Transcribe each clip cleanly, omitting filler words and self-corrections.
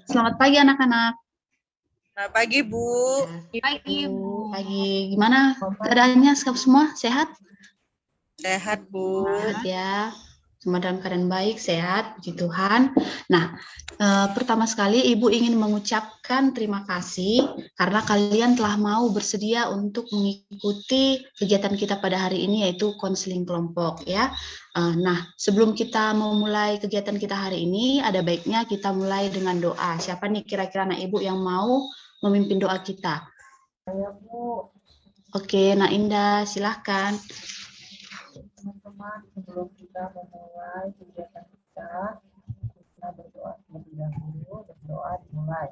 Selamat pagi anak-anak. Selamat pagi, Bu. Pagi, Bu. Pagi, gimana keadaannya semua? Sehat? Sehat, Bu. Sehat ya. Semua dalam keadaan baik, sehat, puji Tuhan. Nah, pertama sekali Ibu ingin mengucapkan terima kasih karena kalian telah mau bersedia untuk mengikuti kegiatan kita pada hari ini, yaitu konseling kelompok ya. Nah, sebelum kita memulai kegiatan kita hari ini, ada baiknya kita mulai dengan doa. Siapa nih kira-kira anak Ibu yang mau memimpin doa kita? Saya, Bu. Oke, Nak Indah, silahkan. Teman-teman, sebelum kita memulai kegiatan kita berdoa terlebih dahulu. Berdoa dimulai.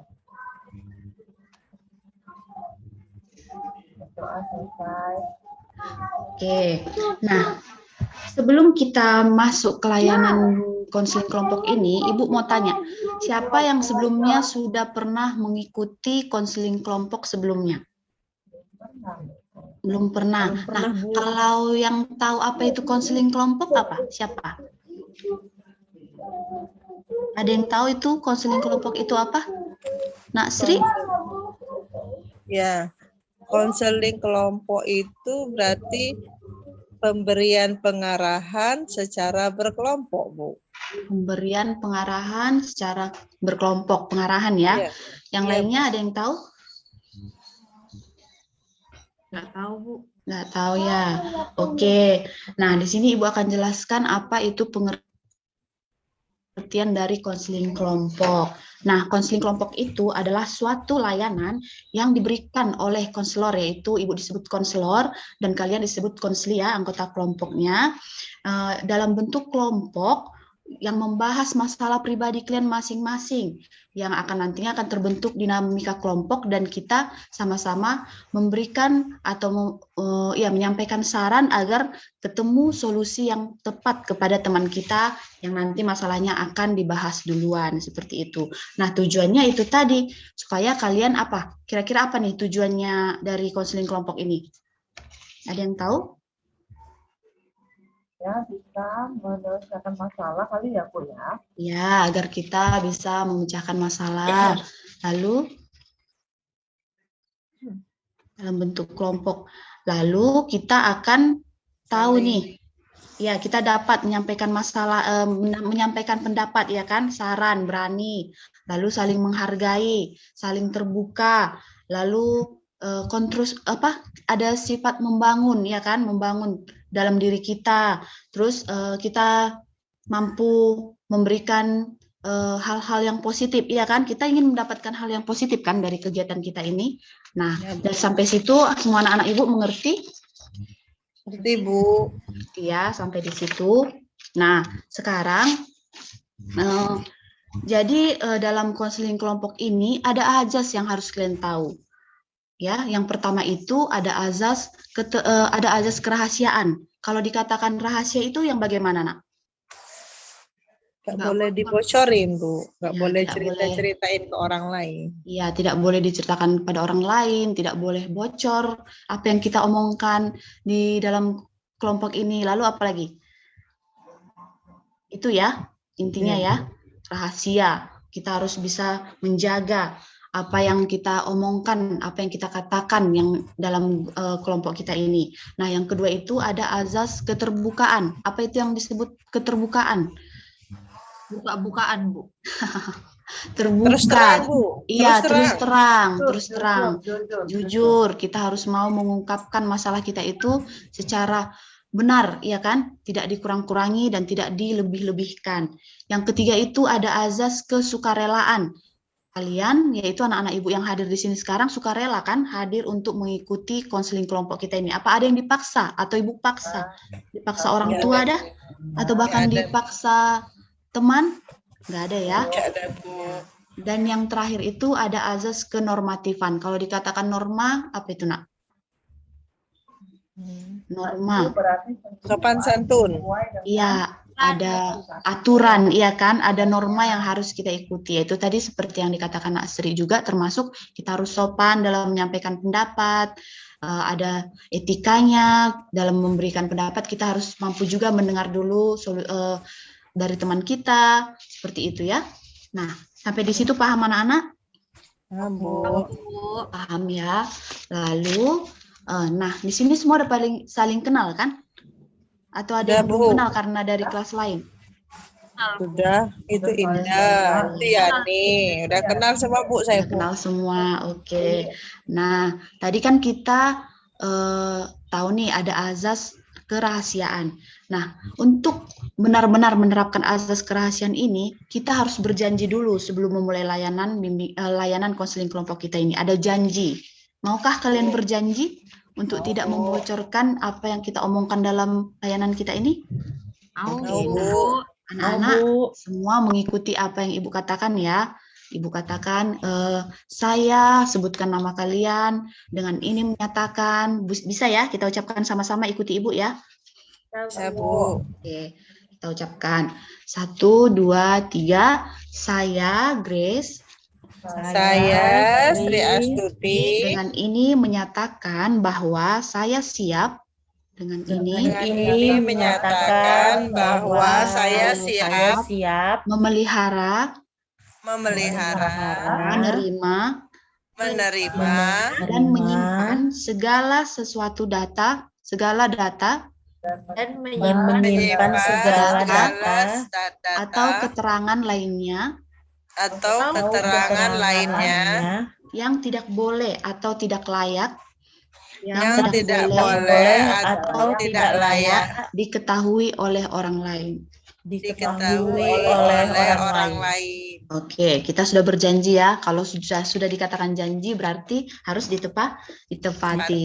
Berdoa selesai. Oke, nah sebelum kita masuk ke layanan konseling kelompok ini, Ibu mau tanya, siapa yang sebelumnya sudah pernah mengikuti konseling kelompok sebelumnya? Belum pernah. Nah, kalau yang tahu apa itu konseling kelompok apa? Siapa? Ada yang tahu itu konseling kelompok itu apa? Nak Sri? Ya, konseling kelompok itu berarti pemberian pengarahan secara berkelompok, Bu. Pemberian pengarahan secara berkelompok, pengarahan ya. Iya. Yang Iya, lainnya ada yang tahu? Nggak tahu, Bu. Nggak tahu ya. Oke. Nah, di sini Ibu akan jelaskan apa itu pengertian dari konseling kelompok. Nah, konseling kelompok itu adalah suatu layanan yang diberikan oleh konselor, yaitu Ibu disebut konselor dan kalian disebut konseli ya, anggota kelompoknya, dalam bentuk kelompok yang membahas masalah pribadi kalian masing-masing, yang nantinya akan terbentuk dinamika kelompok dan kita sama-sama memberikan atau menyampaikan saran agar ketemu solusi yang tepat kepada teman kita yang nanti masalahnya akan dibahas duluan, seperti itu. Nah, tujuannya itu tadi, supaya kalian apa? Kira-kira apa nih tujuannya dari konseling kelompok ini? Ada yang tahu? Ya, bisa menyelesaikan masalah kali ya, Bu ya. Ya, agar kita bisa memecahkan masalah. Lalu dalam bentuk kelompok. Lalu kita akan tahu nih, ya kita dapat menyampaikan masalah, menyampaikan pendapat ya kan, saran, berani, lalu saling menghargai, saling terbuka, lalu ada sifat membangun ya kan, membangun dalam diri kita. Terus kita mampu memberikan hal-hal yang positif, iya kan? Kita ingin mendapatkan hal yang positif kan dari kegiatan kita ini. Nah, dan sampai situ semua anak-anak Ibu mengerti? Ngerti, Bu. Ya, sampai di situ. Nah, sekarang jadi dalam konseling kelompok ini ada azas yang harus kalian tahu. Ya, yang pertama itu ada azas kerahasiaan. Kalau dikatakan rahasia itu yang bagaimana, Nak? Nggak boleh dibocorin, Bu. Nggak Ya, boleh tidak cerita-ceritain ke orang lain. Iya, tidak boleh diceritakan pada orang lain, tidak boleh bocor apa yang kita omongkan di dalam kelompok ini. Lalu apa lagi? Itu ya, intinya ya, rahasia. Kita harus bisa menjaga apa yang kita omongkan, apa yang kita katakan yang dalam kelompok kita ini. Nah, yang kedua itu ada azas keterbukaan. Apa itu yang disebut keterbukaan? Buka-bukaan, Bu. Terbuka. Terus terang, Bu. Iya, terus Jujur. terang. Jujur, kita harus mau mengungkapkan masalah kita itu secara benar, ya kan? Tidak dikurang-kurangi dan tidak dilebih-lebihkan. Yang ketiga itu ada azas kesukarelaan. Kalian, yaitu anak-anak Ibu yang hadir di sini sekarang, sukarela kan hadir untuk mengikuti konseling kelompok kita ini. Apa ada yang dipaksa atau Ibu paksa? Dipaksa orang tua dah? Atau bahkan dipaksa teman? Nggak ada ya. Nggak ada, Bu. Dan yang terakhir itu ada azas kenormatifan. Kalau dikatakan norma, apa itu, Nak? Norma. Sopan santun. Iya, ada aturan, iya kan? Ada norma yang harus kita ikuti. Itu tadi seperti yang dikatakan Nak Sri juga, termasuk kita harus sopan dalam menyampaikan pendapat, ada etikanya dalam memberikan pendapat. Kita harus mampu juga mendengar dulu dari teman kita, seperti itu ya. Nah, Sampai di situ paham anak-anak? Bu. Paham ya. Lalu, nah di sini semua udah paling saling kenal kan? Atau ada Udah, yang belum Bu. kenal karena dari kelas lain? Sudah, itu Udah, Indah, Udah. itu Yani. Udah kenal sama Bu saya, Udah Bu. kenal semua, oke. Nah, tadi kan kita tahu nih ada azas kerahasiaan. Nah, untuk benar-benar menerapkan azas kerahasiaan ini, kita harus berjanji dulu sebelum memulai layanan konseling kelompok kita ini. Ada janji. Maukah kalian berjanji untuk tidak membocorkan apa yang kita omongkan dalam layanan kita ini? Oke, Bu. nah, anak-anak semua mengikuti apa yang Ibu katakan ya. Ibu katakan, saya sebutkan nama kalian, dengan ini menyatakan, bisa ya kita ucapkan sama-sama, ikuti Ibu ya. Ya, Bu. Oke, kita ucapkan. 1, 2, 3, saya Grace. Saya Sri Astuti. Dengan ini menyatakan bahwa saya siap. Dengan ini menyatakan bahwa saya siap memelihara, menerima, dan menyimpan segala data dan menyimpan segala data atau keterangan lainnya yang tidak boleh atau tidak layak diketahui oleh orang lain. Oke, kita sudah berjanji ya. Kalau sudah dikatakan janji berarti harus ditepati.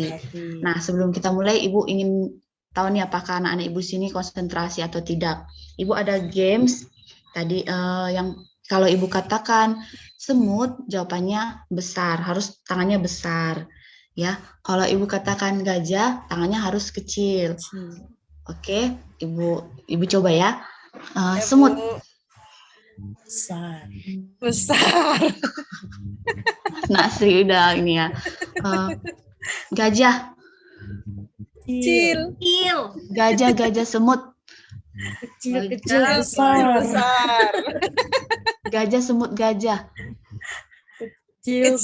Nah, sebelum kita mulai, Ibu ingin tahu nih apakah anak-anak Ibu sini konsentrasi atau tidak. Ibu ada games tadi yang kalau Ibu katakan semut, jawabannya besar, harus tangannya besar. Ya, kalau Ibu katakan gajah, tangannya harus kecil. Oke, Ibu coba ya. Semut. besar. Nah, Sri udah ini ya. Gajah. Kecil. Gajah semut. Besar. Gajah semut gajah. Kecil.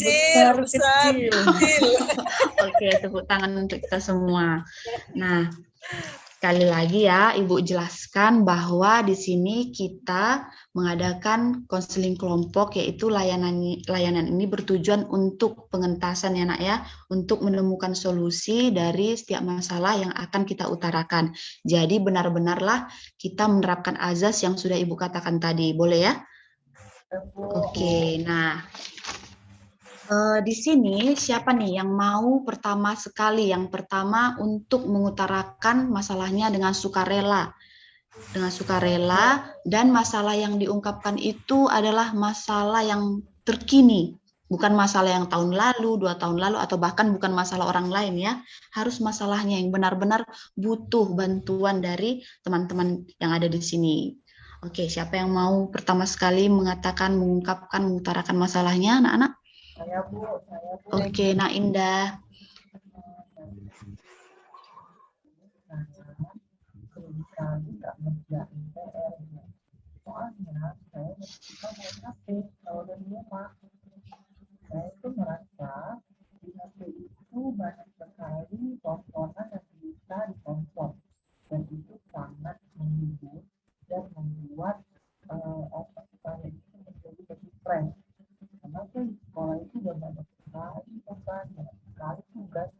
Oke, tepuk tangan untuk kita semua. Nah, sekali lagi ya, Ibu jelaskan bahwa di sini kita mengadakan konseling kelompok, yaitu layanan ini bertujuan untuk pengentasan ya nak ya, untuk menemukan solusi dari setiap masalah yang akan kita utarakan. Jadi benar-benarlah kita menerapkan azas yang sudah Ibu katakan tadi, boleh ya? Oke, nah di sini siapa nih yang mau pertama sekali, yang pertama untuk mengutarakan masalahnya dengan sukarela, dan masalah yang diungkapkan itu adalah masalah yang terkini, bukan masalah yang tahun lalu, 2 tahun lalu, atau bahkan bukan masalah orang lain ya, harus masalahnya yang benar-benar butuh bantuan dari teman-teman yang ada di sini. Oke, siapa yang mau pertama sekali mengungkapkan, mengutarakan masalahnya, anak-anak? Saya Bu. Oke, nah Indah. Nggak ngerjain PR. Soalnya saya suka main HP kalau dari rumah. Saya itu merasa di HP itu banyak sekali tontonan yang bisa ditonton, dan itu sangat menghibur dan membuat otak saya itu menjadi lebih fresh. Karena saya di sekolah itu udah banyak sekali beban, banyak sekali tugas,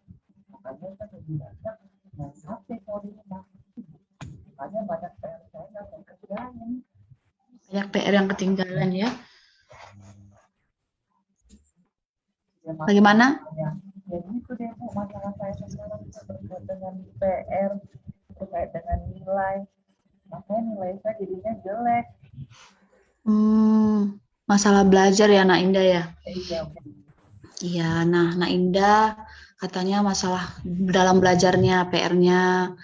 makanya saya lebih banyak main HP kalau di rumah. Makanya banyak PR saya nggak saya kerjain. Banyak PR yang ketinggalan ya. Bagaimana? Ya gitu deh Bu, masalah saya sekarang terkait dengan PR, terkait dengan nilai. Makanya nilai saya jadinya jelek. Masalah belajar ya Nak Indah ya? Iya. Iya, nah Nak Indah katanya masalah dalam belajarnya, PR-nya,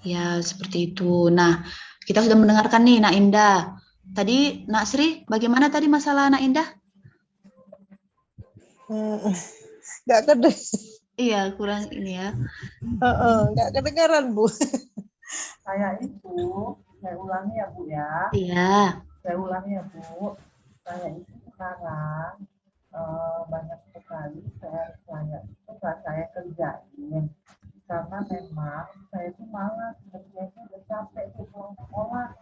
ya seperti itu. Nah, kita sudah mendengarkan nih Nak Indah. Tadi Nak Sri, bagaimana tadi masalah Nak Indah? Nggak kedengeran. Iya, kurang ini ya. Nggak kedengaran Bu. Saya ulangi ya Bu ya. Iya. Saya ulangi ya Bu. Saya itu sekarang banyak sekali PR saya itu nggak saya kerjain karena memang saya tuh malas kerjanya udah capek tuh pulang sekolah.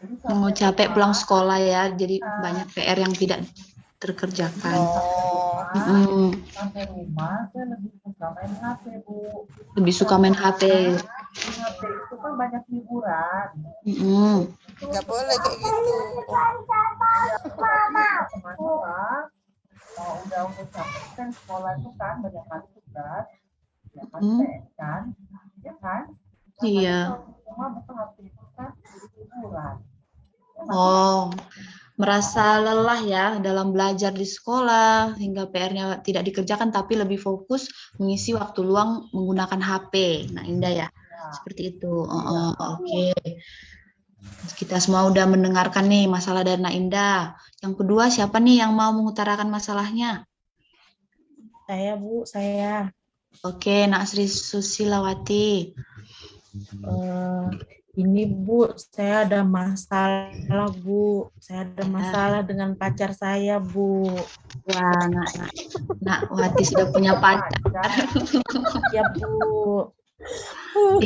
Jadi Mau sampai capek pulang rumah, sekolah ya, jadi banyak PR yang tidak terkerjakan. Oh, sampai rumah saya lebih suka main HP, Bu. Lebih suka main HP. Di HP itu kan banyak hiburan. nggak boleh kayak gitu. Masalah udah capek kan sekolah itu kan banyak kali tugas ya kan kan ya kan Iya. cuma bukan HP itu kan jadi hiburan. Oh, merasa lelah ya dalam belajar di sekolah hingga PR-nya tidak dikerjakan tapi lebih fokus mengisi waktu luang menggunakan HP. Nah, Indah ya. Seperti itu. Oke. Kita semua udah mendengarkan nih masalah dari Nak Indah. Yang kedua, siapa nih yang mau mengutarakan masalahnya? Saya, Bu, saya. Oke, Nak Sri Susilawati. Ini Bu, saya ada masalah Bu. Saya ada masalah dengan pacar saya Bu. Wah, Nak Wati sudah punya pacar. Ya Bu.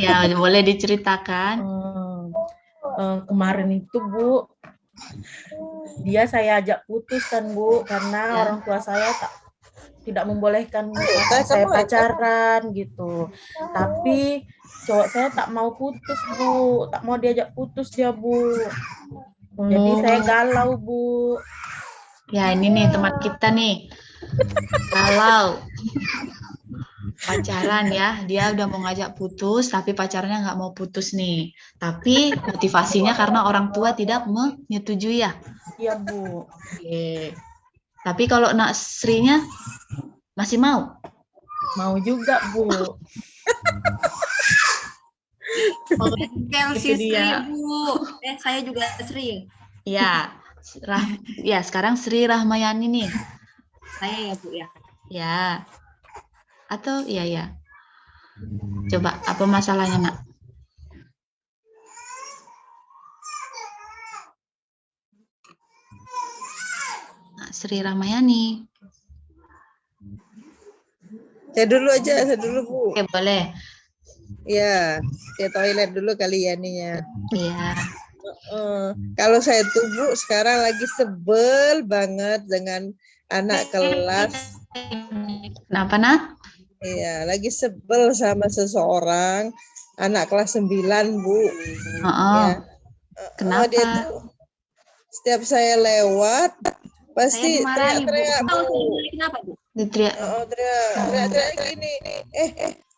Ya, boleh diceritakan. Kemarin itu Bu, dia saya ajak putus kan Bu, karena orang tua saya tidak membolehkan saya pacaran gitu. Tapi cowok saya tak mau putus Bu, tak mau diajak putus dia Bu. Jadi saya galau Bu. Ya ini nih teman kita nih, galau pacaran ya, dia udah mau ngajak putus tapi pacarnya nggak mau putus nih. Tapi motivasinya karena orang tua tidak menyetujui ya. Iya Bu. Oke. Tapi kalau Nak Srinya masih mau? Mau juga Bu. Si Sri, Bu. Saya juga Sri. Ya, ya sekarang Sri Rahmayani nih. Saya ya Bu ya. Ya. Atau ya. Coba apa masalahnya Nak? Nak Sri Rahmayani. Saya dulu Bu. Oke, boleh. Ya, ke toilet dulu kali ya nih ya. Iya. Kalau saya tuh Bu sekarang lagi sebel banget dengan anak kelas. Kenapa Nak? Iya, lagi sebel sama seseorang anak kelas 9 Bu. Ya. Kenapa? Dia tuh setiap saya lewat pasti teriak-teriak Bu. Kenapa Bu? Teriak-teriak gini.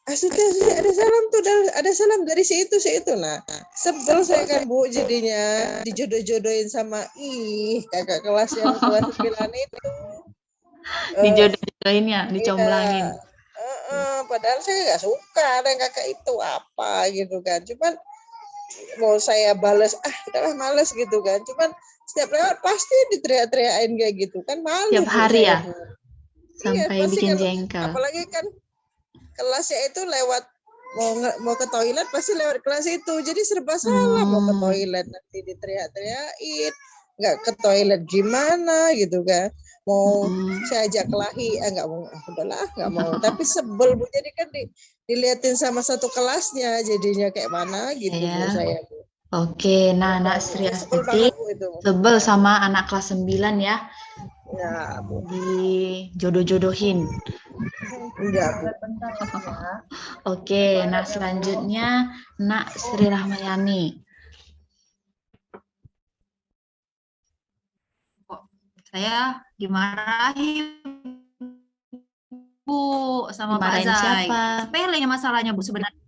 Sudah ada salam tuh, ada salam dari si itu. Nah, sebel saya kan Bu jadinya dijodoh-jodohin sama kakak kelas yang kelas 9 itu. Dijodoh-jodohin ya, dicomblangin. Padahal saya nggak suka dengan kakak itu apa gitu kan. Cuman mau saya balas, udahlah males gitu kan. Cuman setiap lewat pasti diteriak-teriakin kayak gitu kan, malu. Tiap hari ya? Sampai bikin kan, jengkel. Apalagi kan kelasnya itu lewat mau ke toilet pasti lewat kelas itu, jadi serba salah. Mau ke toilet nanti diteriak-teriakin, nggak ke toilet gimana gitu kan. Mau saya ajak kelahi, nggak mau, udahlah nggak mau. Tapi sebel Bu, jadi kan diliatin sama satu kelasnya, jadinya kayak mana gitu Bu saya Bu. Oke, nah Nak Sri Astuti sebel sama anak kelas 9 ya. Ya, Bu. Dijodoh-jodohin. Enggak, Bu. Oke, nah selanjutnya Nak Sri Rahmayani. Saya dimarahi Bu sama Pak Dimarahin Zai. siapa? Sepelenya masalahnya Bu sebenarnya.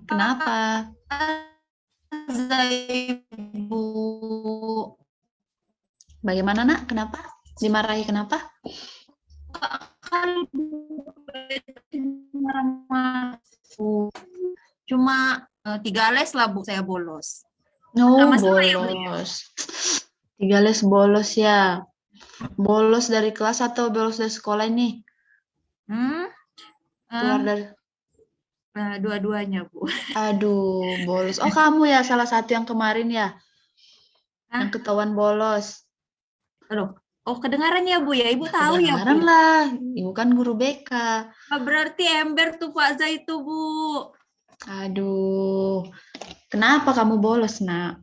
Kenapa? Zai Bu. Bagaimana Nak? Kenapa? Dimarahi kenapa? Cuma 3 les lah Bu saya bolos. Bolos. 3 les bolos ya. Bolos dari kelas atau bolos dari sekolah ini? Keluar dari dua-duanya Bu. Aduh, bolos. Oh, kamu ya salah satu yang kemarin ya? Yang ketahuan bolos. Aduh, Oh, kedengaran ya Bu ya? Ibu tahu ya Kedengaran Bu? lah, Ibu kan guru BK. Berarti ember tuh Pak Zai itu Bu. Aduh, kenapa kamu bolos, Nak?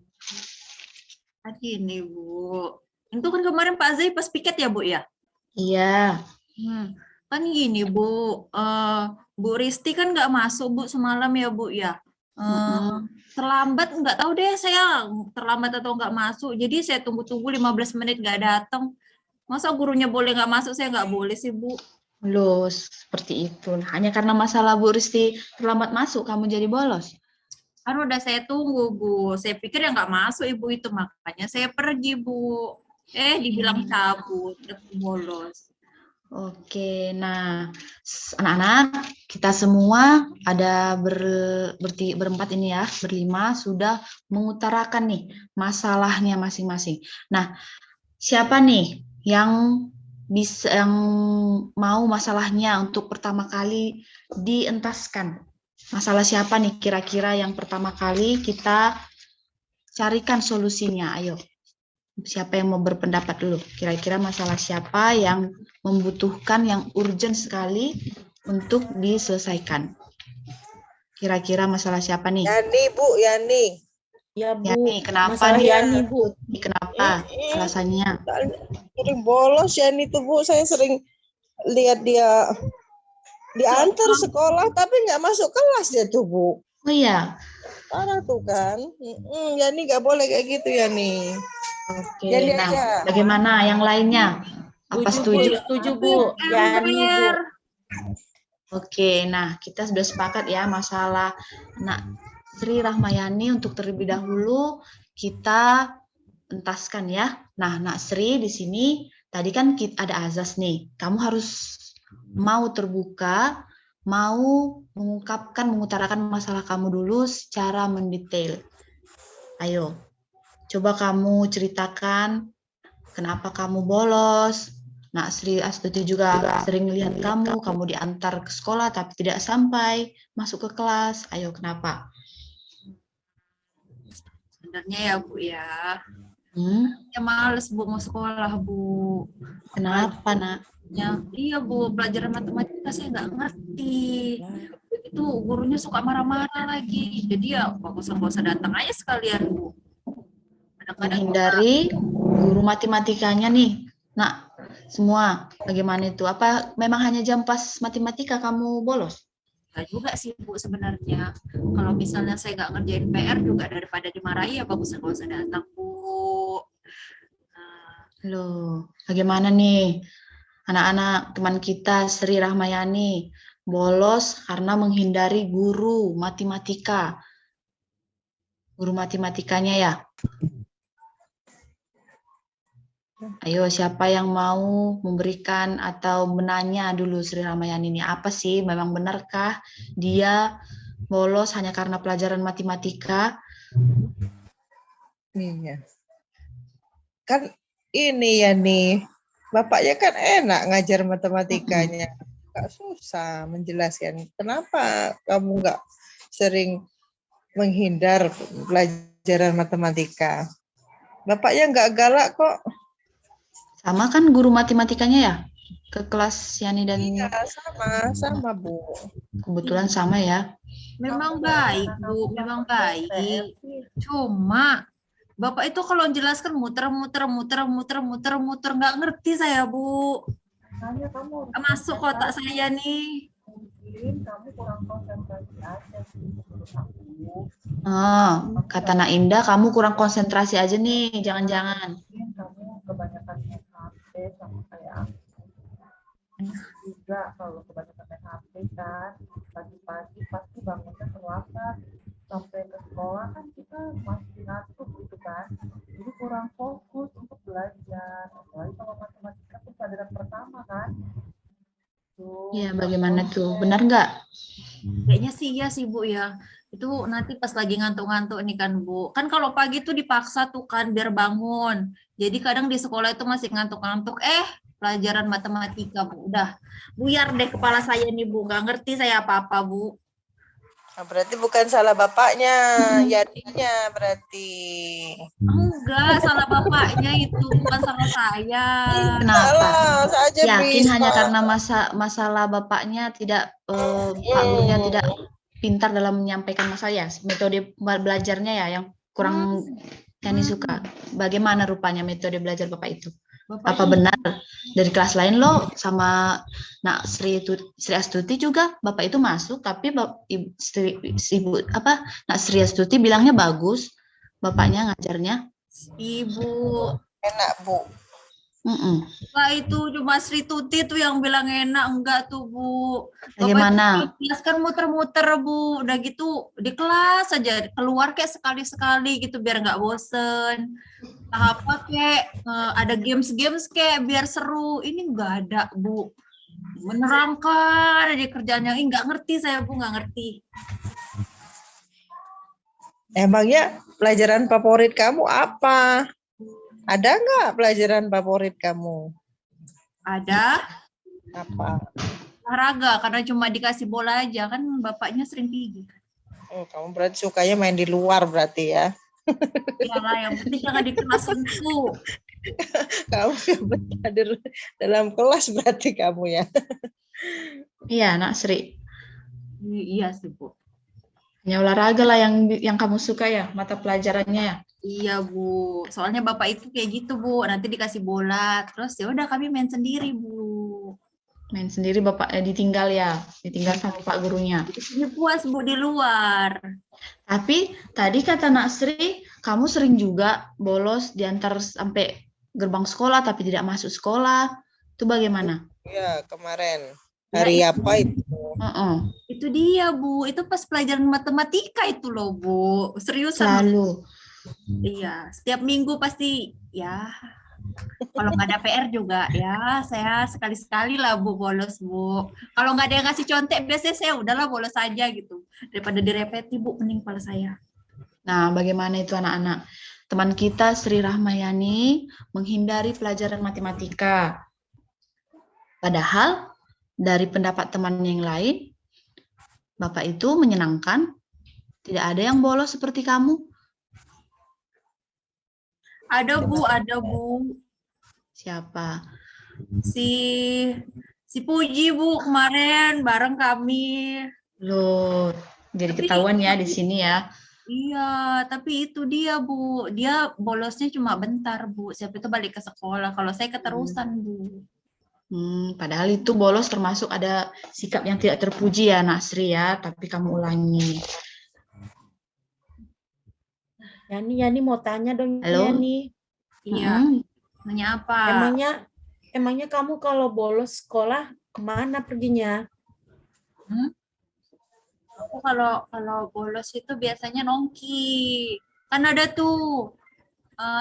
Gini Bu. Itu kan kemarin Pak Zai pas piket ya Bu ya? Iya. Kan gini Bu, Bu Risti kan nggak masuk Bu semalam ya Bu ya. Terlambat nggak tahu deh saya terlambat atau nggak masuk. Jadi saya tunggu-tunggu 15 menit nggak datang. Masa gurunya boleh nggak masuk, saya nggak boleh sih Bu. Loh, seperti itu. Hanya karena masalah Bu Risti terlambat masuk, kamu jadi bolos. Kan udah saya tunggu Bu. Saya pikir ya nggak masuk Ibu itu, makanya saya pergi Bu. Dibilang cabut, bolos. Oke, nah anak-anak kita semua ada berempat ini ya, berlima sudah mengutarakan nih masalahnya masing-masing. Nah, siapa nih yang mau masalahnya untuk pertama kali dientaskan? Masalah siapa nih kira-kira yang pertama kali kita carikan solusinya? Ayo. Siapa yang mau berpendapat dulu? Kira-kira masalah siapa yang membutuhkan, yang urgent sekali untuk diselesaikan? Kira-kira masalah siapa nih? Yani Bu, Yani. Ya Bu, Yani, kenapa masalah nih? Yani Bu. Kenapa? Alasannya? Sering bolos Yani tuh Bu, saya sering lihat dia diantar sekolah tapi nggak masuk kelas dia tuh Bu. Oh iya. Parah tuh kan. Yani nggak boleh kayak gitu Yani. Oke, Yani nah aja. bagaimana yang lainnya? Apa setuju? Setuju Bu. Yani Bu. Oke, nah kita sudah sepakat ya masalah Nak Sri Rahmayani untuk terlebih dahulu kita entaskan ya. Nah, Nak Sri di sini tadi kan ada azas nih. Kamu harus mau terbuka, mau mengutarakan masalah kamu dulu secara mendetail. Ayo, coba kamu ceritakan kenapa kamu bolos. Nak Sri Astuti juga sering lihat kamu diantar ke sekolah tapi tidak sampai masuk ke kelas. Ayo, kenapa? Sebenarnya ya Bu ya. Ya males Bu mau sekolah Bu. Kenapa, Nak? Ya, iya Bu, pelajaran matematika saya nggak ngerti. Itu gurunya suka marah-marah lagi. Jadi ya bagus nggak usah datang aja sekalian Bu. Menghindari guru matematikanya nih. Nah, semua bagaimana itu? Apa memang hanya jam pas matematika kamu bolos? Enggak juga sih Bu sebenarnya. Kalau misalnya saya nggak ngerjain PR juga daripada dimarahi ya bagus nggak usah datang Bu. Loh, bagaimana nih anak-anak teman kita Sri Rahmayani bolos karena menghindari guru matematika. Guru matematikanya ya. Ayo, siapa yang mau memberikan atau menanya dulu Sri Ramayani ini, apa sih, memang benarkah dia bolos hanya karena pelajaran matematika? Iya. Kan ini ya nih, bapaknya kan enak ngajar matematikanya. Gak susah menjelaskan. Kenapa kamu nggak sering menghindar pelajaran matematika? Bapaknya nggak galak kok. Sama kan guru matematikanya ya? Ke kelas Yani dan Iya, sama Bu. kebetulan sama ya. Memang baik Bu, memang baik. Cuma Bapak itu kalau jelaskan muter-muter nggak ngerti saya Bu. Masuk kotak saya nih. Kamu kurang konsentrasi aja sih menurut aku. Kata Nak Indah, kamu kurang konsentrasi aja nih, jangan-jangan. Kamu kebanyakan main HP sama kayak aku. Juga kalau kebanyakan main HP kan, pagi-pagi pasti bangunnya terlambat. Sampai ke sekolah kan kita masih ngantuk gitu kan. Jadi kurang fokus untuk belajar. Apalagi kalau matematika itu pelajaran pertama kan. Iya, bagaimana tuh? Benar nggak? Kayaknya sih iya sih Bu ya. Itu nanti pas lagi ngantuk-ngantuk nih kan Bu. Kan kalau pagi tuh dipaksa tuh kan biar bangun. Jadi kadang di sekolah itu masih ngantuk-ngantuk. Pelajaran matematika Bu. Udah buyar deh kepala saya nih Bu. Nggak ngerti saya apa-apa Bu. Nah, berarti bukan salah bapaknya, Yadinya berarti. Enggak, salah bapaknya itu, bukan salah saya. Kenapa? Salah saja Yakin bisa. hanya karena masalah bapaknya tidak Pak gurunya tidak pintar dalam menyampaikan masalah ya, metode belajarnya ya yang kurang Yani suka. Bagaimana rupanya metode belajar Bapak itu? Bapak Apa itu benar dari kelas lain lo sama Nak Sri Astuti juga Bapak itu masuk, tapi Ibu Nak Sri Astuti bilangnya bagus, Bapaknya ngajarnya. Ibu, Enak, Bu. Pak itu cuma Sri Tuti tuh yang bilang enak, enggak tuh Bu. Bagaimana? Bapak itu di kelas kan muter-muter Bu, udah gitu di kelas aja keluar kayak sekali-sekali gitu biar nggak bosen. Apa kayak ada games-games kayak biar seru, ini nggak ada Bu. Menerangkan aja kerjaan yang nggak ngerti saya Bu, nggak ngerti. Emangnya pelajaran favorit kamu apa? Ada nggak pelajaran favorit kamu? Ada Apa? olahraga karena cuma dikasih bola aja kan bapaknya sering pergi. Oh, kamu berarti sukanya main di luar berarti ya? Iyalah, yang penting jangan di kelas sentuh. Kamu yang berada dalam kelas berarti kamu ya? Iya, Nak Sri. Iya sih Bu. Hanya olahraga lah yang kamu suka ya, mata pelajarannya ya. Iya Bu, soalnya bapak itu kayak gitu Bu, nanti dikasih bola, terus ya udah kami main sendiri Bu. Main sendiri Bapaknya ditinggal sama Pak gurunya. Ini puas Bu di luar. Tapi tadi kata Nak Sri, kamu sering juga bolos diantar sampai gerbang sekolah tapi tidak masuk sekolah. Itu bagaimana? Iya, kemarin. Hari apa itu? Itu dia Bu, itu pas pelajaran matematika itu loh Bu, seriusan. Selalu. Iya, setiap minggu pasti ya. Kalau nggak ada PR juga ya, saya sekali-sekali lah Bu bolos Bu. Kalau nggak ada yang ngasih contek, biasanya saya udahlah bolos aja gitu. Daripada direpeti Bu, mending kepala saya. Nah, bagaimana itu anak-anak? Teman kita Sri Rahmayani menghindari pelajaran matematika. Padahal dari pendapat teman yang lain, Bapak itu menyenangkan. Tidak ada yang bolos seperti kamu. Ada Bu. Siapa? Si Puji Bu kemarin bareng kami. Loh, jadi ketahuan ya di sini ya. Iya, tapi itu dia Bu. Dia bolosnya cuma bentar Bu. Siapa itu balik ke sekolah. Kalau saya keterusan Bu. Padahal itu bolos termasuk ada sikap yang tidak terpuji ya Nak Sri ya. Tapi kamu ulangi. Yani mau tanya dong. Halo? Yani. Iya. Nanya apa? Emangnya kamu kalau bolos sekolah kemana perginya? Aku kalau bolos itu biasanya nongki. Kan ada tuh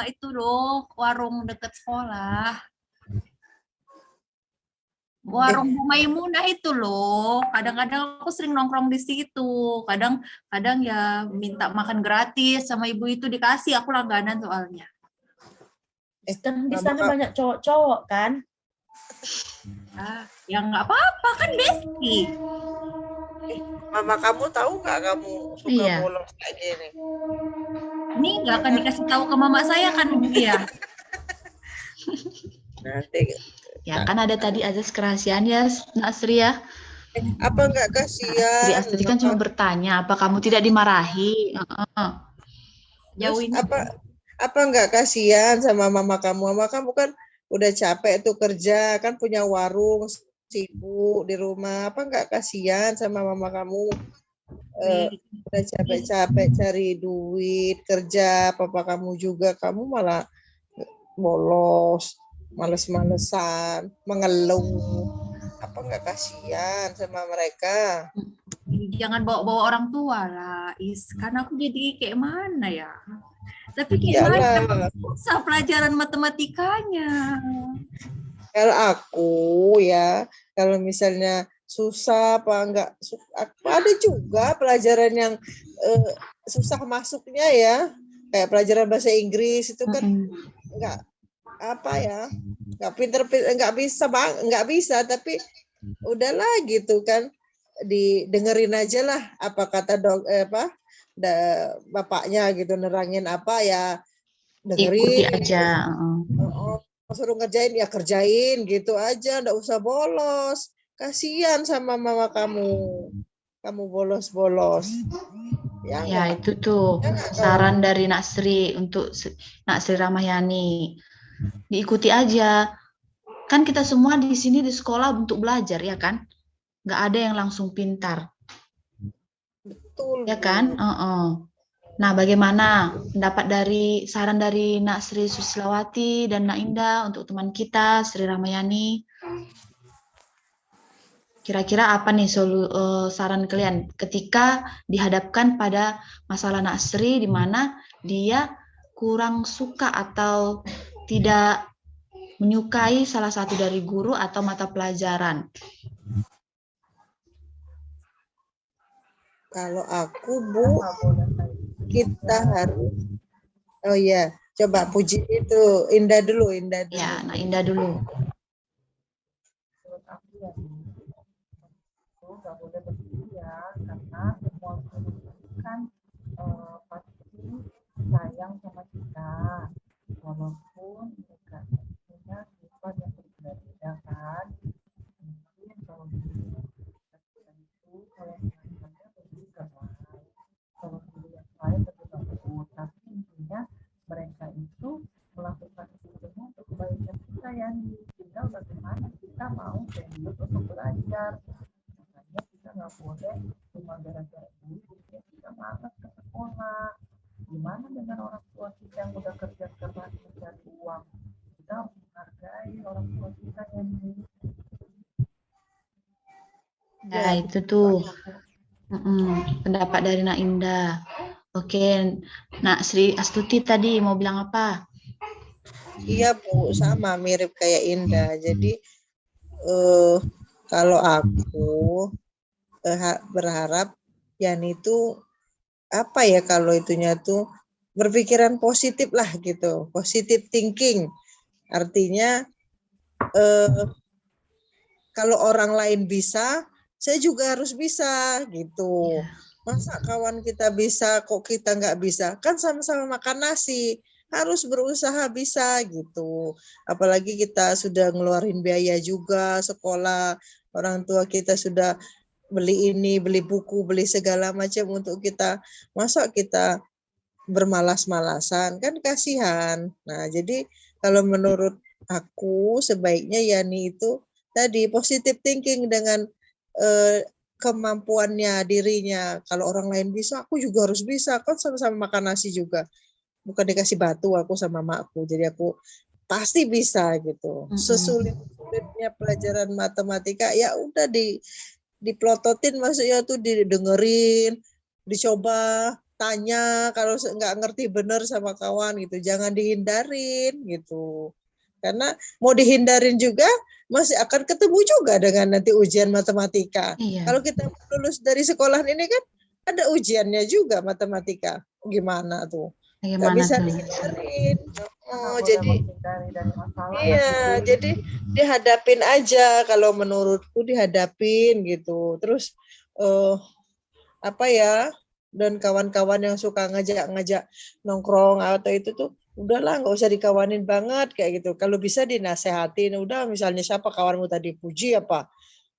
itu loh warung dekat sekolah. Warung Bu Maimunah itu loh. Kadang-kadang aku sering nongkrong di situ. Kadang ya minta makan gratis sama ibu itu dikasih. Aku langganan soalnya. Kan di sana banyak cowok-cowok kan? Ya nggak apa-apa kan Besti. Mama kamu tahu nggak kamu suka bolos kayak gini? Ini nggak akan dikasih tahu ke mama saya kan Bu ya? Nanti. Ya kan ada tadi azas kerahasiaan ya Nak Sri ya. Apa nggak kasihan? Sri Astuti kan cuma bertanya, apa kamu tidak dimarahi? Jauh ini. Apa nggak kasihan sama mama kamu? Mama kamu kan udah capek tuh kerja, kan punya warung, sibuk di rumah. Apa nggak kasihan sama mama kamu? Udah capek-capek cari duit, kerja, papa kamu juga, kamu malah bolos, males-malesan, mengeluh. Apa nggak kasihan sama mereka? Jangan bawa-bawa orang tua lah, karena aku jadi kayak mana ya? Tapi kayak mana susah pelajaran matematikanya. Kalau aku ya, kalau misalnya susah apa enggak, ada juga pelajaran yang susah masuknya ya, kayak pelajaran bahasa Inggris itu kan enggak apa ya, enggak pinter, enggak bisa tapi udahlah gitu kan, didengerin aja lah apa kata bapaknya gitu, nerangin apa ya Ikuti dengerin. aja. Suruh ngerjain ya kerjain gitu aja, nggak usah bolos. Kasihan sama mama kamu bolos-bolos. Ya, Ya, itu tuh saran dari Nak Sri untuk Nak Sri Ramayani. Diikuti aja. Kan kita semua di sini di sekolah untuk belajar, ya kan? Nggak ada yang langsung pintar, betul. ya kan? Nah, bagaimana pendapat dari saran dari Nak Sri Susilawati dan Nak Indah untuk teman kita Sri Ramayani? Kira-kira apa nih saran kalian ketika dihadapkan pada masalah Nak Sri di mana dia kurang suka atau tidak menyukai salah satu dari guru atau mata pelajaran? Kalau aku, Bu, kita harus, oh iya, coba puji itu Indah dulu. Ya, Nak Indah dulu. Menurut aku ya, itu nggak boleh berlebihan karena semua guru kan pasti sayang sama kita, walaupun mereka punya sifat yang berbeda-beda kan. Mungkin kalau guru itu kalau misalnya lebih keras, kalau guru yang lain lebih bagus, tapi intinya mereka itu melakukan itu semua untuk kebaikan kita ya. Tinggal bagaimana kita mau serius untuk belajar. Makanya kita nggak boleh cuma gara-gara dulu kita malas ke sekolah. Gimana dengan orang tua kita yang udah kerja keras mencari uang? Kita harus menghargai orang tua kita yang ini. Ya, itu tuh pendapat dari Nak Indah. Oke, Nak Sri Astuti tadi mau bilang apa? Iya, Bu, sama mirip kayak Indah. Jadi kalau aku berharap Yani itu apa ya, kalau itunya tuh berpikiran positif lah gitu, positive thinking. Artinya kalau orang lain bisa, saya juga harus bisa gitu. Masa kawan kita bisa kok kita nggak bisa? Kan sama-sama makan nasi, harus berusaha bisa gitu. Apalagi kita sudah ngeluarin biaya juga sekolah, orang tua kita sudah beli ini, beli buku, beli segala macam untuk kita. Masa kita bermalas-malasan, kan kasihan. Nah, jadi kalau menurut aku sebaiknya Yani itu tadi positive thinking dengan kemampuannya dirinya. Kalau orang lain bisa, aku juga harus bisa. Kan sama-sama makan nasi juga. Bukan dikasih batu aku sama makku. Jadi aku pasti bisa gitu. Sesulit-sulitnya pelajaran matematika ya udah diplototin, maksudnya tuh didengerin, dicoba, tanya kalau nggak ngerti bener sama kawan gitu. Jangan dihindarin gitu. Karena mau dihindarin juga masih akan ketemu juga dengan nanti ujian matematika. Iya. Kalau kita lulus dari sekolah ini kan ada ujiannya juga matematika. Gimana tuh? Nggak bisa dihindarin. Jadi iya, jadi dihadapin aja. Kalau menurutku dihadapin gitu. Terus apa ya? Dan kawan-kawan yang suka ngajak nongkrong atau itu tuh udahlah, nggak usah dikawanin banget kayak gitu. Kalau bisa dinasehatin, udah misalnya siapa kawanmu tadi puji apa,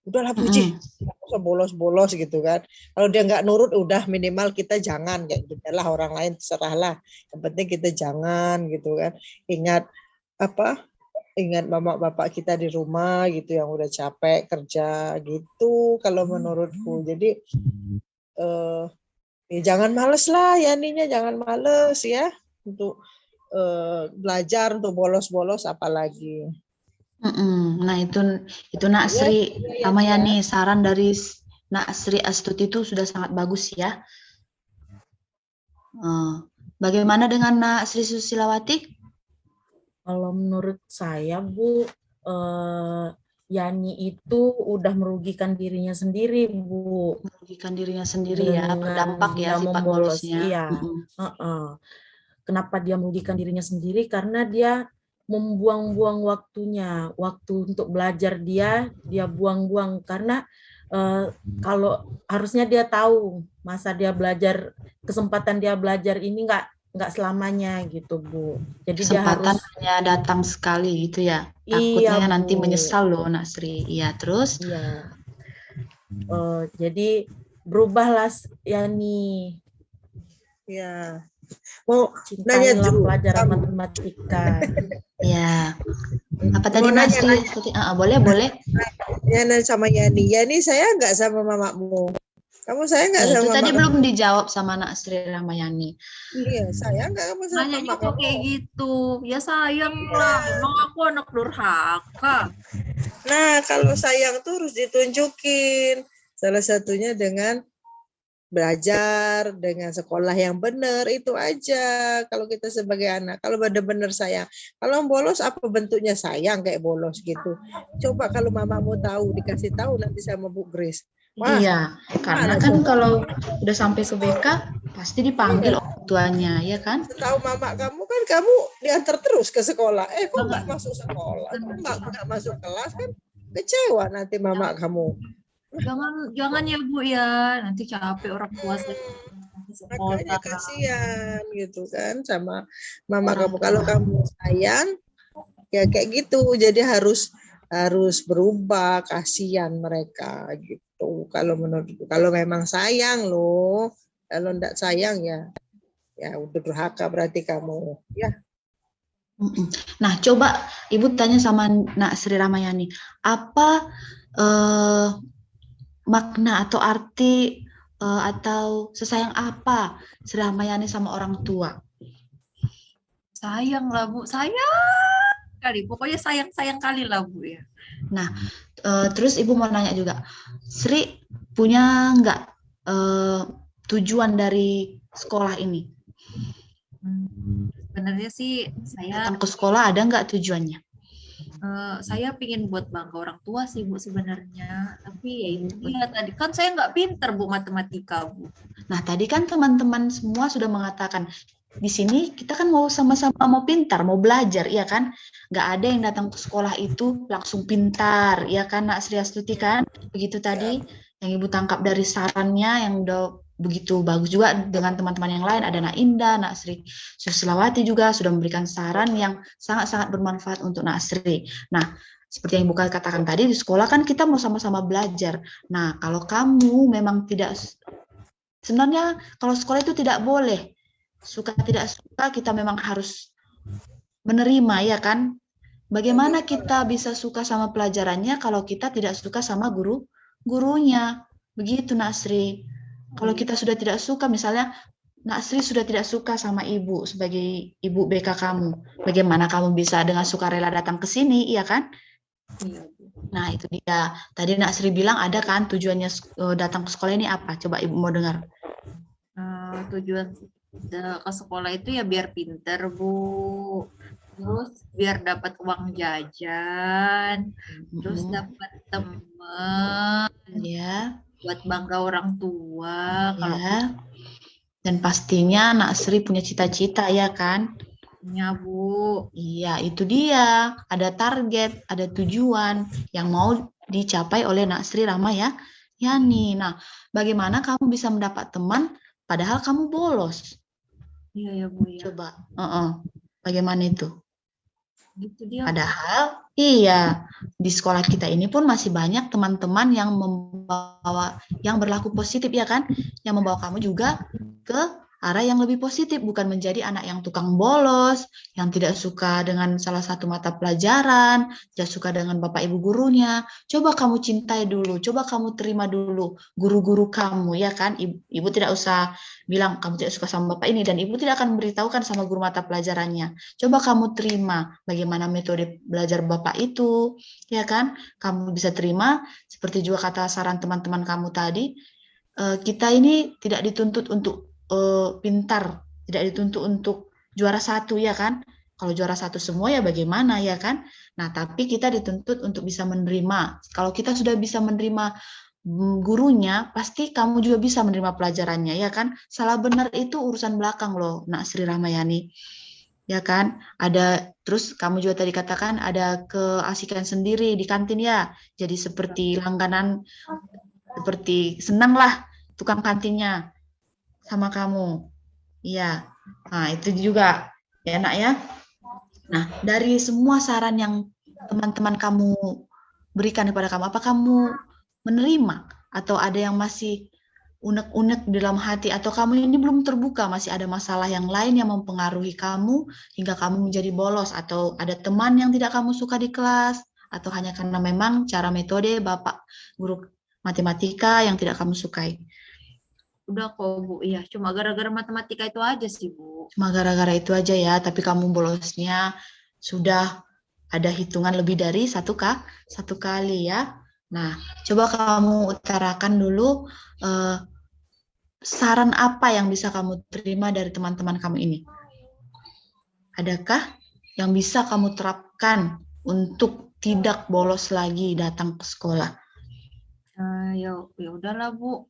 udahlah puji, nggak usah bolos-bolos gitu kan. Kalau dia nggak nurut, udah minimal kita jangan kayak gitu lah, orang lain terserahlah. Yang penting kita jangan gitu kan. Ingat mama bapak kita di rumah gitu yang udah capek kerja gitu. Kalau menurutku, jadi ya jangan males lah, Yaninya jangan males ya untuk belajar, untuk bolos-bolos apalagi. Nah itu Nak Sri Ramayani, saran dari Nak Sri Astuti itu sudah sangat bagus ya. Bagaimana dengan Nak Sri Susilawati? Kalau menurut saya, Bu, Yani itu udah merugikan dirinya sendiri, Bu. Merugikan dirinya sendiri ya, berdampak ya sifat bolosnya. Iya. Kenapa dia merugikan dirinya sendiri? Karena dia membuang-buang waktunya, waktu untuk belajar dia buang-buang karena kalau harusnya dia tahu masa dia belajar, kesempatan dia belajar ini nggak selamanya gitu Bu. Jadi dia Kesempatan harus, hanya datang sekali gitu ya. iya Takutnya nanti Bu, menyesal loh Nak Sri. Iya, terus iya. Jadi berubahlah Yani, Ya. Mau nanya cintailah dulu. pelajaran matematika. ya. Apa Mau tadi Nak nanya, Sri? Boleh. nanya sama Yani. Yani, saya nggak sama mamamu. Kamu saya nggak Ya, itu sama tadi mamamu. belum dijawab sama Nak Sri Ramayani. Iya, saya nggak kamu sama Nanyanya mama kok kamu. kayak gitu. Ya sayang lah. Emang aku anak durhaka. Nah, kalau sayang tuh harus ditunjukin. Salah satunya dengan belajar, dengan sekolah yang benar, itu aja. Kalau kita sebagai anak, kalau benar-benar sayang. Kalau bolos, apa bentuknya sayang kayak bolos gitu. Coba kalau mamamu tahu, dikasih tahu nanti sama Bu Grace. Wah, Iya, karena mana kan coba? kalau udah sampai ke BK pasti dipanggil Iya. orang tuanya, ya kan? Setahu mama kamu kan kamu diantar terus ke sekolah. Kok nggak masuk sekolah? Kok nggak masuk kelas kan? Kecewa nanti mama kamu. Jangan ya Bu ya. Nanti capek orang tua saya ke Makanya sekolah. kasihan gitu kan sama mama Orang kamu. Kalau tua. kamu sayang ya kayak gitu. Jadi harus berubah, kasihan mereka gitu. Kalau menurutku, kalau memang sayang loh, kalau enggak sayang ya udah durhaka berarti kamu. Ya, Nah, coba Ibu tanya sama Nak Sri Ramayani, apa makna atau arti atau sesayang apa Sri Ramayani sama orang tua? Sayang lah Bu. Sayang kali. Pokoknya sayang kali lah Bu ya. Nah, terus Ibu mau nanya juga, Sri punya nggak tujuan dari sekolah ini? Sebenarnya sih saya Datang ke sekolah ada nggak tujuannya? saya pingin buat bangga orang tua sih Bu sebenarnya. Tapi ya itu dia tadi kan saya nggak pinter Bu matematika Bu. Nah, tadi kan teman-teman semua sudah mengatakan di sini kita kan mau sama-sama mau pintar, mau belajar, ya kan? Nggak ada yang datang ke sekolah itu langsung pintar, ya kan, Nak Sri Astuti kan? Begitu tadi yang Ibu tangkap dari sarannya yang udah begitu bagus juga dengan teman-teman yang lain. Ada Nak Indah, Nak Sri Susilawati juga sudah memberikan saran yang sangat-sangat bermanfaat untuk Nak Sri. Nah, seperti yang Ibu katakan tadi, di sekolah kan kita mau sama-sama belajar. Nah, kalau kamu memang tidak, sebenarnya kalau sekolah itu tidak boleh, suka tidak suka kita memang harus menerima, ya kan? Bagaimana kita bisa suka sama pelajarannya kalau kita tidak suka sama gurunya? Begitu Nak Sri. Kalau kita sudah tidak suka, misalnya Nak Sri sudah tidak suka sama Ibu sebagai ibu BK kamu, bagaimana kamu bisa dengan sukarela datang ke sini, iya kan? Iya Bu. Nah, itu dia. Tadi Nak Sri bilang ada kan tujuannya datang ke sekolah ini apa? Coba Ibu mau dengar. Tujuan ke sekolah itu ya biar pinter Bu. Terus biar dapat uang jajan, terus dapat teman, Ya, buat bangga orang tua. Kalau ya. Dan pastinya Nak Sri punya cita-cita, ya kan? punya Bu. Iya, itu dia. Ada target, ada tujuan yang mau dicapai oleh Nak Sri Ramayani. Nah, bagaimana kamu bisa mendapat teman padahal kamu bolos? Iya ya Bu ya. Coba, bagaimana itu? Gitu dia. Padahal, iya, di sekolah kita ini pun masih banyak teman-teman yang berlaku positif, ya kan? Yang membawa kamu juga ke arah yang lebih positif, bukan menjadi anak yang tukang bolos, yang tidak suka dengan salah satu mata pelajaran, tidak suka dengan bapak ibu gurunya. Coba kamu cintai dulu, coba kamu terima dulu guru-guru kamu, ya kan? Ibu tidak usah bilang kamu tidak suka sama bapak ini, dan ibu tidak akan memberitahukan sama guru mata pelajarannya. Coba kamu terima bagaimana metode belajar bapak itu, ya kan? Kamu bisa terima, seperti juga kata saran teman-teman kamu tadi, kita ini tidak dituntut untuk pintar, tidak dituntut untuk juara satu, ya kan? Kalau juara satu semua ya bagaimana, ya kan? Nah, tapi kita dituntut untuk bisa menerima. Kalau kita sudah bisa menerima gurunya, pasti kamu juga bisa menerima pelajarannya, ya kan? Salah benar itu urusan belakang loh, Nak Sri Ramayani. Ya kan? Ada, terus kamu juga tadi katakan ada keasikan sendiri di kantin, ya. Jadi seperti langganan seperti senanglah tukang kantinnya sama kamu. Iya. Nah, itu juga ya nak ya. Nah, dari semua saran yang teman-teman kamu berikan kepada kamu, apa kamu menerima atau ada yang masih unek-unek di dalam hati atau kamu ini belum terbuka, masih ada masalah yang lain yang mempengaruhi kamu hingga kamu menjadi bolos atau ada teman yang tidak kamu suka di kelas atau hanya karena memang cara metode Bapak guru matematika yang tidak kamu sukai? Udah kok Bu, ya cuma gara-gara matematika itu aja sih Bu. Cuma gara-gara itu aja ya, tapi kamu bolosnya sudah ada hitungan lebih dari satu kali ya. Nah, coba kamu utarakan dulu saran apa yang bisa kamu terima dari teman-teman kamu ini. Adakah yang bisa kamu terapkan untuk tidak bolos lagi datang ke sekolah? Ya udahlah Bu,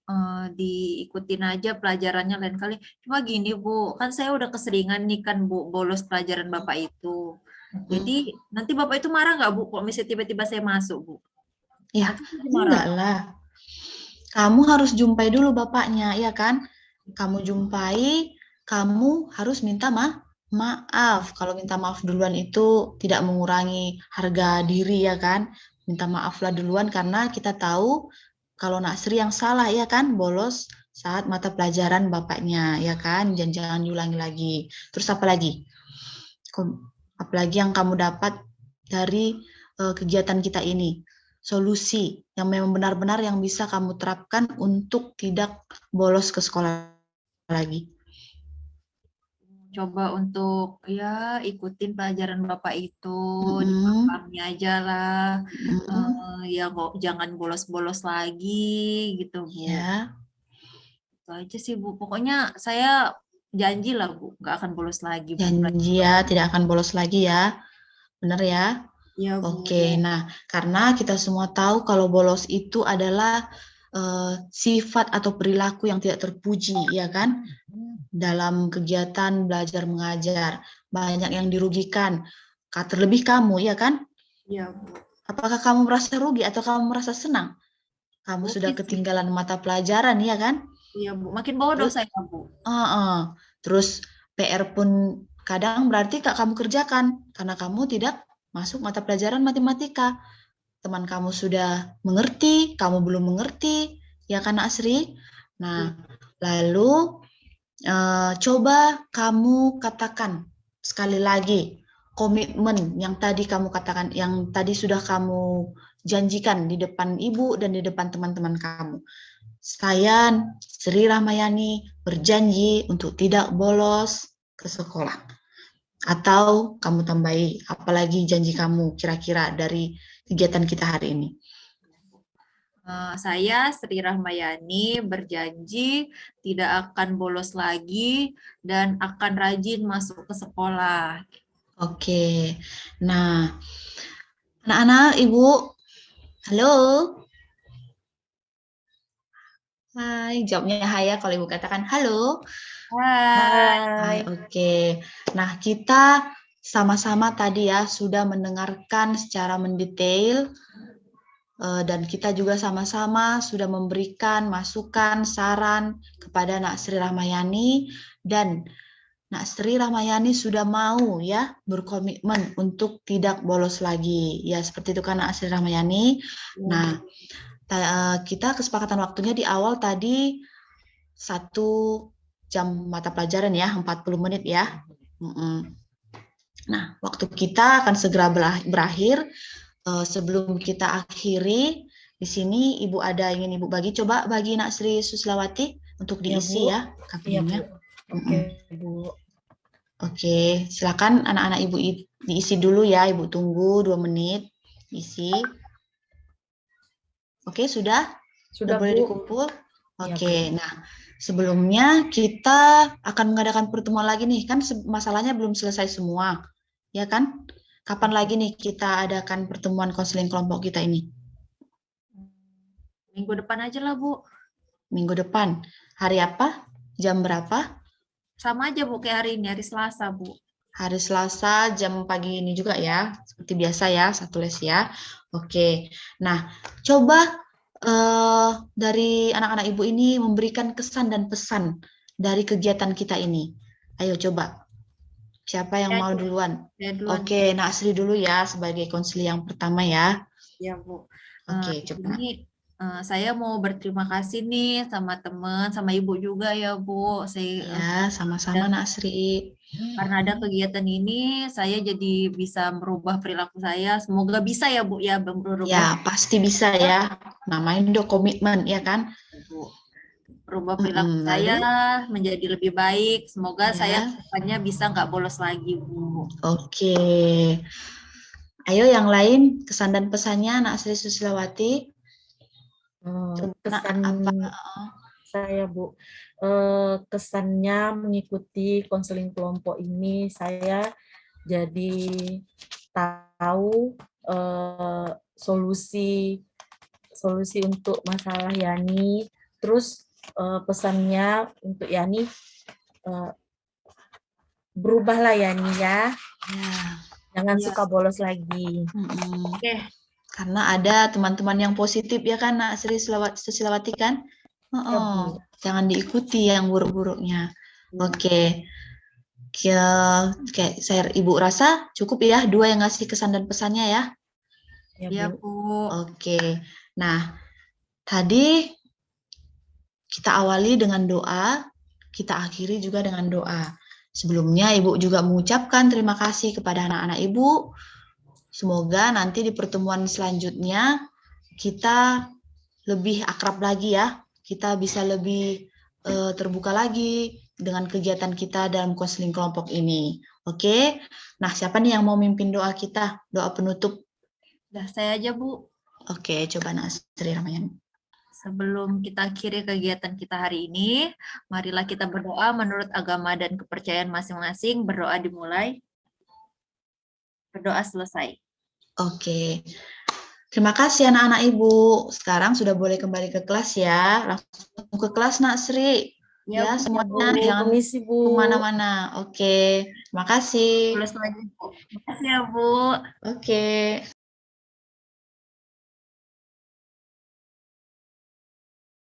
diikutin aja pelajarannya lain kali. Cuma gini Bu, kan saya udah keseringan nih kan Bu bolos pelajaran Bapak itu. Jadi nanti Bapak itu marah nggak Bu kalau misalnya tiba-tiba saya masuk Bu? Ya, enggak lah. Kamu harus jumpai dulu bapaknya, ya kan? Kamu jumpai, kamu harus minta maaf. Kalau minta maaf duluan itu tidak mengurangi harga diri, ya kan? Minta maaflah duluan karena kita tahu kalau Nak Sri yang salah, ya kan? Bolos saat mata pelajaran bapaknya, ya kan? Jangan diulangi lagi. Terus apa lagi? Apalagi yang kamu dapat dari kegiatan kita ini? Solusi yang memang benar-benar yang bisa kamu terapkan untuk tidak bolos ke sekolah lagi. Coba untuk ya ikutin pelajaran Bapak itu, dipahamnya aja lah. Ya kok jangan bolos-bolos lagi gitu Bu. Ya. Itu aja sih Bu. Pokoknya saya janji lah Bu, nggak akan bolos lagi Bu. Janji ya, tidak akan bolos lagi ya. Benar ya? Ya, Bu. Oke, nah karena kita semua tahu kalau bolos itu adalah sifat atau perilaku yang tidak terpuji, ya kan? Dalam kegiatan belajar mengajar, banyak yang dirugikan. Terlebih kamu, ya kan? Iya, Bu. Apakah kamu merasa rugi atau kamu merasa senang? Kamu sudah ketinggalan mata pelajaran, ya kan? Iya, Bu. Makin bodoh saya, Bu. Terus PR pun kadang berarti kamu kerjakan karena kamu tidak masuk mata pelajaran matematika. Teman kamu sudah mengerti, kamu belum mengerti, ya kan Asri? Nah, lalu coba kamu katakan sekali lagi komitmen yang tadi kamu katakan, yang tadi sudah kamu janjikan di depan ibu dan di depan teman-teman kamu. Saya, Sri Rahmayani, berjanji untuk tidak bolos ke sekolah. Atau kamu tambahi, apalagi janji kamu kira-kira dari kegiatan kita hari ini? Saya, Sri Rahmayani, berjanji tidak akan bolos lagi dan akan rajin masuk ke sekolah. Oke, nah, anak-anak, Ibu, halo? Hai, jawabnya hai ya kalau Ibu katakan halo. Hai. Oke. Nah, kita sama-sama tadi ya sudah mendengarkan secara mendetail dan kita juga sama-sama sudah memberikan masukan, saran kepada Nak Sri Rahmayani dan Nak Sri Rahmayani sudah mau ya berkomitmen untuk tidak bolos lagi. Ya, seperti itu kan Nak Sri Rahmayani. Nah, kita kesepakatan waktunya di awal tadi 1 jam mata pelajaran ya, 40 menit ya. Nah, waktu kita akan segera berakhir. Sebelum kita akhiri, di sini Ibu ada ingin Ibu bagi, coba bagi Nak Sri Suslawati untuk diisi ya kabinnya. Oke, Bu. Oke, silakan anak-anak Ibu diisi dulu ya, Ibu tunggu 2 menit, isi. Oke, sudah boleh Bu. dikumpul? Oke, nah sebelumnya kita akan mengadakan pertemuan lagi nih, kan masalahnya belum selesai semua, ya kan? Kapan lagi nih kita adakan pertemuan konseling kelompok kita ini? Minggu depan aja lah, Bu. Minggu depan. Hari apa? Jam berapa? Sama aja, Bu, kayak hari ini, hari Selasa, Bu. Hari Selasa, jam pagi ini juga ya, seperti biasa ya, 1 les ya. Oke, nah coba dari anak-anak Ibu ini memberikan kesan dan pesan dari kegiatan kita ini. Ayo coba. Siapa yang Ya, mau duluan? saya duluan. Oke, Nasri dulu ya sebagai konselor yang pertama ya. Ya, Bu. Oke, Di coba. sini saya mau berterima kasih nih sama teman, sama Ibu juga ya, Bu. Saya Ya, sama-sama Nasri. karena ada kegiatan ini, saya jadi bisa merubah perilaku saya. Semoga bisa ya, Bu, ya, merubah Ya, pasti bisa ya. Namanya udah komitmen, ya kan? Bu. Merubah perilaku Lalu, saya menjadi lebih baik. Semoga saya ya, kedepannya bisa nggak bolos lagi, Bu. oke. Ayo yang lain, kesan dan pesannya Nasri Susilawati. Coba Kesan apa? saya, Bu, kesannya mengikuti konseling kelompok ini, saya jadi tahu solusi untuk masalah Yani. Terus pesannya untuk Yani, berubahlah Yani ya, Ya. jangan Ya. suka bolos lagi. Oke. Karena ada teman-teman yang positif ya kan, Nasri Susilawati kan? Ya, Bu. Jangan diikuti yang buruk-buruknya. Ya. Oke. Kayak saya Ibu rasa cukup ya 2 yang ngasih kesan dan pesannya ya. Ya, Bu. Oke. Nah, tadi kita awali dengan doa, kita akhiri juga dengan doa. Sebelumnya Ibu juga mengucapkan terima kasih kepada anak-anak Ibu. Semoga nanti di pertemuan selanjutnya kita lebih akrab lagi ya. Kita bisa lebih terbuka lagi dengan kegiatan kita dalam konseling kelompok ini. Oke. Nah, siapa nih yang mau mimpin doa kita? Doa penutup. Dah saya aja, Bu. Oke, coba Nasri Ramayani. Sebelum kita akhiri kegiatan kita hari ini, marilah kita berdoa menurut agama dan kepercayaan masing-masing. Berdoa dimulai. Berdoa selesai. Oke. Terima kasih anak-anak Ibu. Sekarang sudah boleh kembali ke kelas ya. Langsung ke kelas Nasri. Ya, Bu. semuanya Bu, jangan permisi, Bu. kemana-mana. Oke, terima kasih. Terima kasih ya, Bu. Oke.